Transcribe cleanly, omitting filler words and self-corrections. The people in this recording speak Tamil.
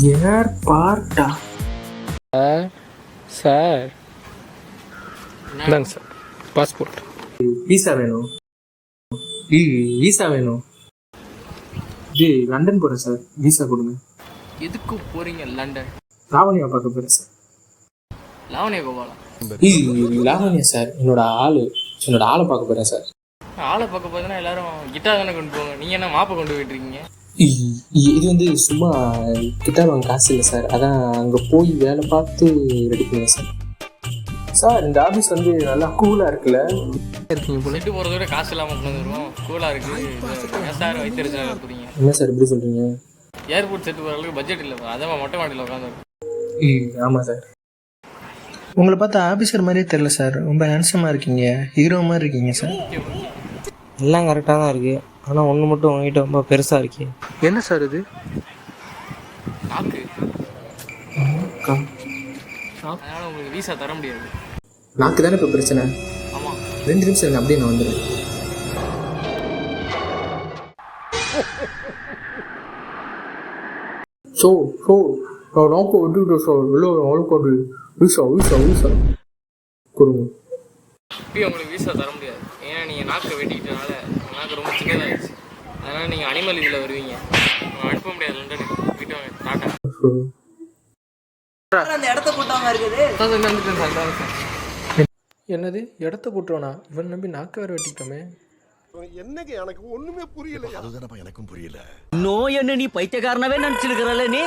ஏர்பார்ட்டா? சார் இந்தாங்க சார் பாஸ்போர்ட். வீசா வேணும். வீசா வேணும். லண்டன் போகிறேன் சார், வீசா கொடுங்க. எதுக்கு போறீங்க லண்டன்? லாவண்யா பார்க்க போகிறேன் சார். லாவண்யா கோபாலா? லாவண்யா சார், என்னோட ஆளை பார்க்க போகிறேன் சார். ஆளை பார்க்க போதுன்னா எல்லாரும் கிட்டார் தானே கொண்டு போவாங்க, நீங்கள் என்ன மாப்பை கொண்டு போயிட்டு இருக்கீங்க? இது சும்மா கிட்டார் வாங்க காசு இல்லை சார், அதான் அங்கே போய் வேலை பார்த்து ரெடி பண்ணுவேன் சார். சார் இந்த ஆஃபீஸ் நல்லா கூலாக இருக்குல்ல இருக்கீங்க போல. செட்டு போகிறத விட காசு இல்லாமல் கொண்டு வந்துடுவோம். கூலாக இருக்குது சார். வைத்திருச்சா போகிறீங்க? என்ன சார் இப்படி சொல்கிறீங்க? ஏர்போர்ட் செட்டு போகிற அளவுக்கு பட்ஜெட் இல்லை. அதான் மொட்டை மாடியில் உட்காந்து. ஆமாம் சார். உங்களை பார்த்தா ஆஃபீஸர் மாதிரியே தெரில சார், ரொம்ப ஹேண்ட்ஸமாக இருக்கீங்க, ஹீரோ மாதிரி இருக்கீங்க சார். எல்லாம் கரெக்டாக தான் இருக்குது, ஆனால் ஒன்று மட்டும் உங்ககிட்ட ரொம்ப பெருசாக இருக்கே. என்ன சார் இது? நாக்கு. அதனால் உங்களுக்கு வீசா தர முடியாது. நாக்கு தானே இப்போ பிரச்சனை. ஆமாம், 2 நிமிஷம் இருங்க, அப்படியே நான் வந்துடுறேன். நாக்கு விட்டுக்கிட்டோம் சார். எல்லோரும் அவளுக்கு வீசா கொடுங்க. இப்பயும் உங்களுக்கு வீசா தர முடியாது. ஏன்னா நீங்கள் நாக்கை வெட்டிக்கிட்டனால நாக்கு ரொம்ப சிக்கலாகிடுச்சு. அதனால் நீங்கள் அனிமல் இதில் வருவீங்க. அனுப்ப முடியாது லண்டனுக்கு. போயிட்டு வாங்க, டாட்டா. அந்த இடத்த கூட்டாம இருக்குது. என்னது இடத்த போட்டுருவானா? இவன் நம்பி நாக்கு வேற வெட்டிட்டோமே. என்னங்க எனக்கு ஒண்ணுமே புரியல. அதுதானப்பா எனக்கும் புரியல. நோய் என்ன நீ பைத்தியக்காரனவே நினைச்சிருக்கிறல்ல நீ.